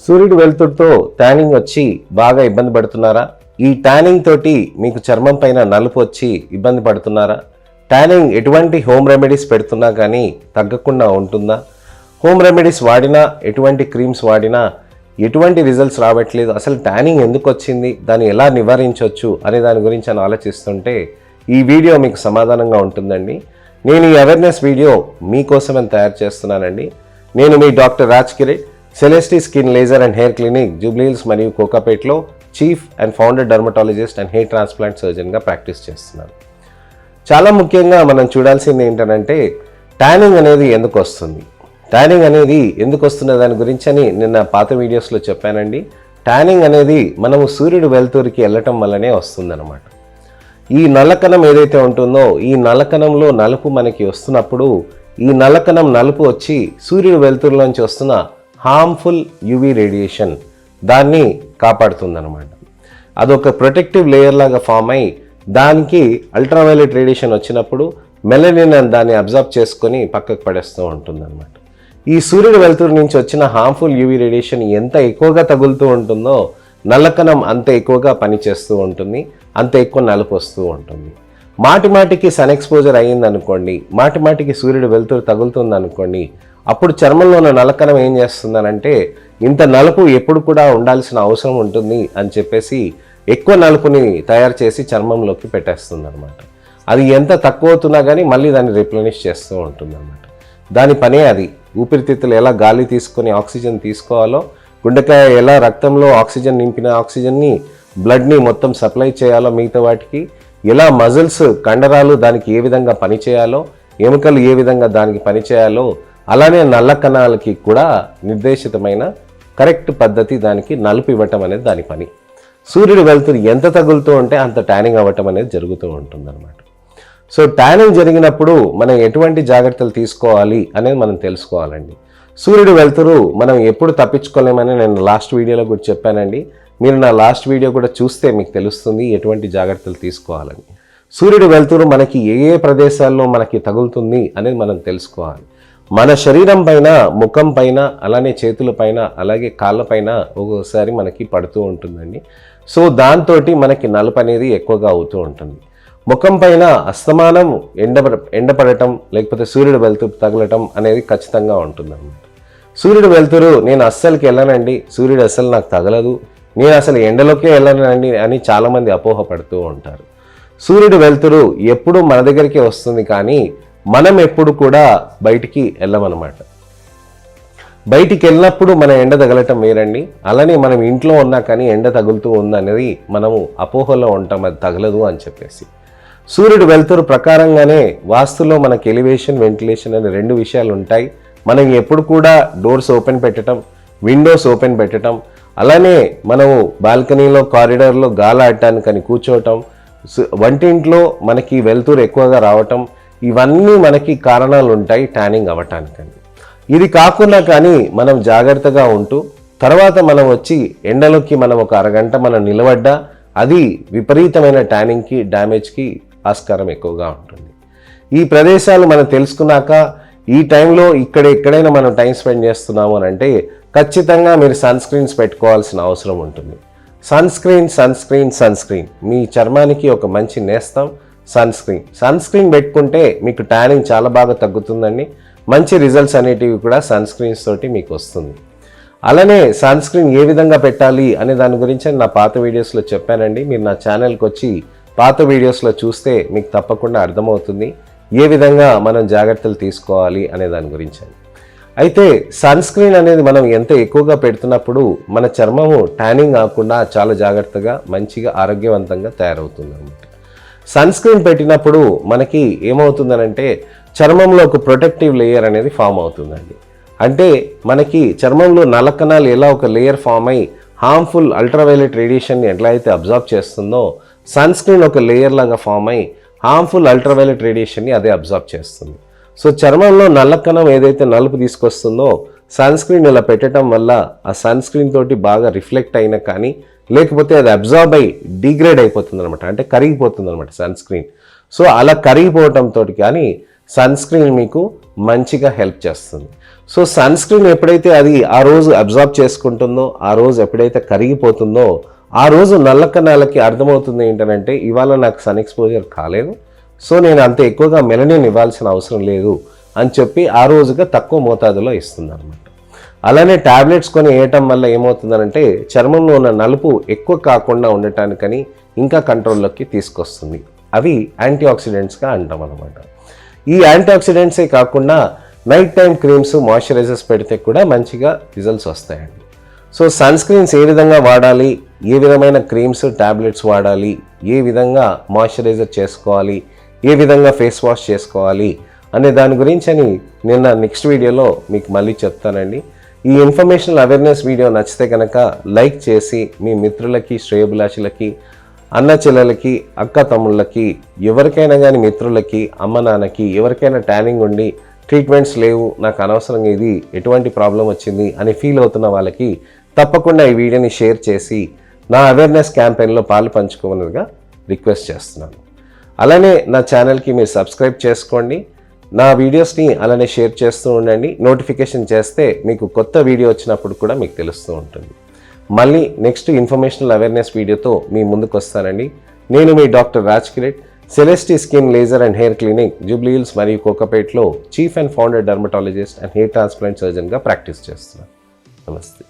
సూర్యుడి వెలుతురుతో ట్యానింగ్ వచ్చి బాగా ఇబ్బంది పడుతున్నారా? ఈ ట్యానింగ్ తోటి మీకు చర్మం పైన నలుపు వచ్చి ఇబ్బంది పడుతున్నారా? ట్యానింగ్ ఎటువంటి హోమ్ రెమెడీస్ పెడుతున్నా కానీ తగ్గకుండా ఉంటుందా? హోమ్ రెమెడీస్ వాడినా, ఎటువంటి క్రీమ్స్ వాడినా ఎటువంటి రిజల్ట్స్ రావట్లేదు. అసలు ట్యానింగ్ ఎందుకు వచ్చింది, దాన్ని ఎలా నివారించవచ్చు అనే దాని గురించి అని ఆలోచిస్తుంటే ఈ వీడియో మీకు సమాధానంగా ఉంటుందండి. నేను ఈ అవేర్నెస్ వీడియో మీకోసమని తయారు చేస్తున్నానండి. నేను మీ doctor Raj Kireet, Celestee skin laser and hair clinic, Jubilee Hills మరియు కోకాపేట్లో chief and founder dermatologist and hair transplant సర్జన్గా ప్రాక్టీస్ చేస్తున్నాను. చాలా ముఖ్యంగా మనం చూడాల్సింది ఏంటంటే ట్యానింగ్ అనేది ఎందుకు వస్తుంది, ట్యానింగ్ అనేది ఎందుకు వస్తున్న దాని గురించి అని నిన్న పాత వీడియోస్లో చెప్పానండి. ట్యానింగ్ అనేది మనము సూర్యుడు వెలుతురికి వెళ్ళటం వల్లనే వస్తుందన్నమాట. ఈ నల్లకణం ఏదైతే ఉంటుందో ఈ నల్లకణంలో నలుపు మనకి వస్తున్నప్పుడు ఈ నల్లకణం నలుపు వచ్చి సూర్యుడు వెలుతురులోంచి వస్తున్న హార్మ్ఫుల్ యువి రేడియేషన్ దాన్ని కాపాడుతుందన్నమాట. అదొక ప్రొటెక్టివ్ లేయర్ లాగా ఫామ్ అయి దానికి అల్ట్రావైలెట్ రేడియేషన్ వచ్చినప్పుడు మెలనిన్ దాన్ని అబ్జర్వ్ చేసుకొని పక్కకు పడేస్తూ ఉంటుందన్నమాట. ఈ సూర్యుడు వెలుతురు నుంచి వచ్చిన హార్మ్ఫుల్ యూవీ రేడియేషన్ ఎంత ఎక్కువగా తగులుతూ ఉంటుందో నల్లకణం అంత ఎక్కువగా పనిచేస్తూ ఉంటుంది, అంత ఎక్కువ నలుపు వస్తూ ఉంటుంది. మాటిమాటికి సన్ ఎక్స్పోజర్ అయ్యిందనుకోండి, మాటిమాటికి సూర్యుడు వెలుతురు తగులుతుంది అనుకోండి, అప్పుడు చర్మంలో ఉన్న నల్లకణం ఏం చేస్తుందనంటే ఇంత నలుపు ఎప్పుడు కూడా ఉండాల్సిన అవసరం ఉంటుంది అని చెప్పేసి ఎక్కువ నలుపుని తయారు చేసి చర్మంలోకి పెట్టేస్తుంది అనమాట. అది ఎంత తక్కువ అవుతున్నా కానీ మళ్ళీ దాన్ని రిప్లెనిష్ చేస్తూ ఉంటుంది అనమాట. దాని పనే అది. ఊపిరితిత్తులు ఎలా గాలి తీసుకొని ఆక్సిజన్ తీసుకోవాలో, గుండెకాయ ఎలా రక్తంలో ఆక్సిజన్ నింపిన ఆక్సిజన్ని బ్లడ్ని మొత్తం సప్లై చేయాలో, మిగతా వాటికి ఎలా మజిల్స్ కండరాలు దానికి ఏ విధంగా పనిచేయాలో, ఎముకలు ఏ విధంగా దానికి పనిచేయాలో, అలానే నల్ల కణాలకి కూడా నిర్దేశితమైన కరెక్ట్ పద్ధతి దానికి నలుపు ఇవ్వటం అనేది దాని పని. సూర్యుడు వెలుతురు ఎంత తగులుతూ ఉంటే అంత ట్యానింగ్ అవ్వటం అనేది జరుగుతూ ఉంటుందన్నమాట. సో ట్యానింగ్ జరిగినప్పుడు మనం ఎటువంటి జాగ్రత్తలు తీసుకోవాలి అనేది మనం తెలుసుకోవాలండి. సూర్యుడు వెలుతురు మనం ఎప్పుడు తప్పించుకోలేమని నేను లాస్ట్ వీడియోలో కూడా చెప్పానండి. మీరు నా లాస్ట్ వీడియో కూడా చూస్తే మీకు తెలుస్తుంది ఎటువంటి జాగ్రత్తలు తీసుకోవాలని. సూర్యుడు వెలుతురు మనకి ఏ ఏ ప్రదేశాల్లో మనకి తగులుతుంది అనేది మనం తెలుసుకోవాలి. మన శరీరం పైన, ముఖం పైన, అలానే చేతుల పైన, అలాగే కాళ్ళ పైన ఒక్కొక్కసారి మనకి పడుతూ ఉంటుందండి. సో దాంతో మనకి నలుపు అనేది ఎక్కువగా అవుతూ ఉంటుంది. ముఖం పైన అస్తమానం ఎండపడటం లేకపోతే సూర్యుడు వెలుతురు తగలటం అనేది ఖచ్చితంగా ఉంటుందన్నమాట. సూర్యుడు వెలుతురు నేను అస్సలకి వెళ్ళనండి, సూర్యుడు అస్సలు నాకు తగలదు, నేను అసలు ఎండలోకే వెళ్ళనండి అని చాలామంది అపోహపడుతూ ఉంటారు. సూర్యుడు వెలుతురు ఎప్పుడు మన దగ్గరికి వస్తుంది, కానీ మనం ఎప్పుడు కూడా బయటికి వెళ్ళమన్నమాట. బయటికి వెళ్ళినప్పుడు మన ఎండ తగలటం వేరండి. అలానే మనం ఇంట్లో ఉన్నా కానీ ఎండ తగులుతూ ఉందనేది మనము అపోహలో ఉంటాం, అది తగలదు అని చెప్పేసి. సూర్యుడు వెలుతురు ప్రకారంగానే వాస్తులో మనకి ఎలివేషన్, వెంటిలేషన్ అనే రెండు విషయాలు ఉంటాయి. మనం ఎప్పుడు కూడా డోర్స్ ఓపెన్ పెట్టడం, విండోస్ ఓపెన్ పెట్టడం, అలానే మనము బాల్కనీలో, కారిడార్లో గాలి ఆడటానికని కూర్చోవటం, వంటింట్లో మనకి వెలుతురు ఎక్కువగా రావటం, ఇవన్నీ మనకి కారణాలు ఉంటాయి ట్యానింగ్ అవ్వటానికని. ఇది కాకుండా కానీ మనం జాగ్రత్తగా ఉంటూ తర్వాత మనం వచ్చి ఎండలోకి మనం ఒక అరగంట మనం నిలబడ్డా అది విపరీతమైన ట్యానింగ్కి, డ్యామేజ్కి ఆస్కారం ఎక్కువగా ఉంటుంది. ఈ ప్రదేశాలు మనం తెలుసుకున్నాక ఈ టైంలో ఎక్కడైనా మనం టైం స్పెండ్ చేస్తున్నాము అని అంటే ఖచ్చితంగా మీరు సన్ స్క్రీన్స్ పెట్టుకోవాల్సిన అవసరం ఉంటుంది. సన్ స్క్రీన్ మీ చర్మానికి ఒక మంచి నేస్తం. సన్ స్క్రీన్ పెట్టుకుంటే మీకు ట్యానింగ్ చాలా బాగా తగ్గుతుందండి. మంచి రిజల్ట్స్ అనేటివి కూడా సన్ స్క్రీన్స్ తోటి మీకు వస్తుంది. అలానే సన్ స్క్రీన్ ఏ విధంగా పెట్టాలి అనే దాని గురించి నా పాత వీడియోస్లో చెప్పానండి. మీరు నా ఛానల్కి వచ్చి పాత వీడియోస్లో చూస్తే మీకు తప్పకుండా అర్థమవుతుంది ఏ విధంగా మనం జాగ్రత్తలు తీసుకోవాలి అనే దాని గురించి. అయితే సన్ స్క్రీన్ అనేది మనం ఎంత ఎక్కువగా పెడుతున్నప్పుడు మన చర్మము ట్యానింగ్ కాకుండా చాలా జాగ్రత్తగా, మంచిగా, ఆరోగ్యవంతంగా తయారవుతుంది అన్నమాట. సన్ స్క్రీన్ పెట్టినప్పుడు మనకి ఏమవుతుందనంటే చర్మంలో ఒక ప్రొటెక్టివ్ లేయర్ అనేది ఫామ్ అవుతుందండి. అంటే మనకి చర్మంలో నల్ల కణాలు ఎలా ఒక లేయర్ ఫామ్ అయి హార్మ్ఫుల్ అల్ట్రావైలెట్ రేడియేషన్ని ఎట్లా అయితే అబ్జర్వ్ చేస్తుందో సన్ స్క్రీన్ ఒక లేయర్ లాగా ఫామ్ అయి హార్మ్ఫుల్ అల్ట్రావైలెట్ రేడియేషన్ని అదే అబ్జర్వ్ చేస్తుంది. సో చర్మంలో నల్ల కణం ఏదైతే నలుపు తీసుకొస్తుందో సన్ స్క్రీన్ ఇలా పెట్టడం వల్ల ఆ సన్ స్క్రీన్ తోటి బాగా రిఫ్లెక్ట్ అయినా కానీ లేకపోతే అది అబ్జార్బ్ అయి డిగ్రేడ్ అయిపోతుంది అనమాట, అంటే కరిగిపోతుంది అనమాట సన్ స్క్రీన్. సో అలా కరిగిపోవటంతో కానీ సన్ స్క్రీన్ మీకు మంచిగా హెల్ప్ చేస్తుంది. సో సన్ స్క్రీన్ ఎప్పుడైతే అది ఆ రోజు అబ్జార్బ్ చేసుకుంటుందో, ఆ రోజు ఎప్పుడైతే కరిగిపోతుందో, ఆ రోజు నల్ల కణాలకి అర్థమవుతుంది ఏంటంటే ఇవాళ నాకు సన్ ఎక్స్పోజర్ కాలేదు, సో నేను అంత ఎక్కువగా మెలనిన్ ఇవ్వాల్సిన అవసరం లేదు అని చెప్పి ఆ రోజుగా తక్కువ మోతాదులో ఇస్తుంది అనమాట. అలానే ట్యాబ్లెట్స్ కొని వేయటం వల్ల ఏమవుతుందనంటే చర్మంలో ఉన్న నలుపు ఎక్కువ కాకుండా ఉండటానికని ఇంకా కంట్రోల్లోకి తీసుకొస్తుంది. అవి యాంటీ ఆక్సిడెంట్స్గా అంటాం అనమాట. ఈ యాంటీ ఆక్సిడెంట్సే కాకుండా నైట్ టైం క్రీమ్స్, మాయిశ్చరైజర్స్ పెడితే కూడా మంచిగా రిజల్ట్స్ వస్తాయండి. సో సన్ స్క్రీన్స్ ఏ విధంగా వాడాలి, ఏ విధమైన క్రీమ్స్, ట్యాబ్లెట్స్ వాడాలి, ఏ విధంగా మాయిశ్చరైజర్ చేసుకోవాలి, ఏ విధంగా ఫేస్ వాష్ చేసుకోవాలి అనే దాని గురించి అని నిన్న నెక్స్ట్ వీడియోలో మీకు మళ్ళీ చెప్తానండి. ఈ ఇన్ఫర్మేషనల్ అవేర్నెస్ వీడియో నచ్చితే కనుక లైక్ చేసి మీ మిత్రులకి, శ్రేయోభిలాషులకి, అన్న చెల్లెలకి, అక్క తమ్ముళ్ళకి, ఎవరికైనా కానీ మిత్రులకి, అమ్మ నాన్నకి, ఎవరికైనా ట్యానింగ్ ఉండి ట్రీట్మెంట్స్ లేవు, నాకు అనవసరంగా ఇది ఎటువంటి ప్రాబ్లం వచ్చింది అని ఫీల్ అవుతున్న వాళ్ళకి తప్పకుండా ఈ వీడియోని షేర్ చేసి నా అవేర్నెస్ క్యాంపెయిన్లో పాలు పంచుకోవాలనిగా రిక్వెస్ట్ చేస్తున్నాను. అలానే నా ఛానల్కి మీరు సబ్స్క్రైబ్ చేసుకోండి. నా వీడియోస్ని అలానే షేర్ చేస్తూ ఉండండి. నోటిఫికేషన్ చేస్తే మీకు కొత్త వీడియో వచ్చినప్పుడు కూడా మీకు తెలుస్తూ ఉంటుంది. మళ్ళీ నెక్స్ట్ ఇన్ఫర్మేషనల్ అవేర్నెస్ వీడియోతో మీ ముందుకు వస్తానండి. నేను మీ doctor Raj Kireet, Celestee skin laser and hair clinic, Jubilee Hills మరియు కోకాపేట్లో chief and founder dermatologist and hair transplant సర్జన్గా ప్రాక్టీస్ చేస్తున్నాను. నమస్తే.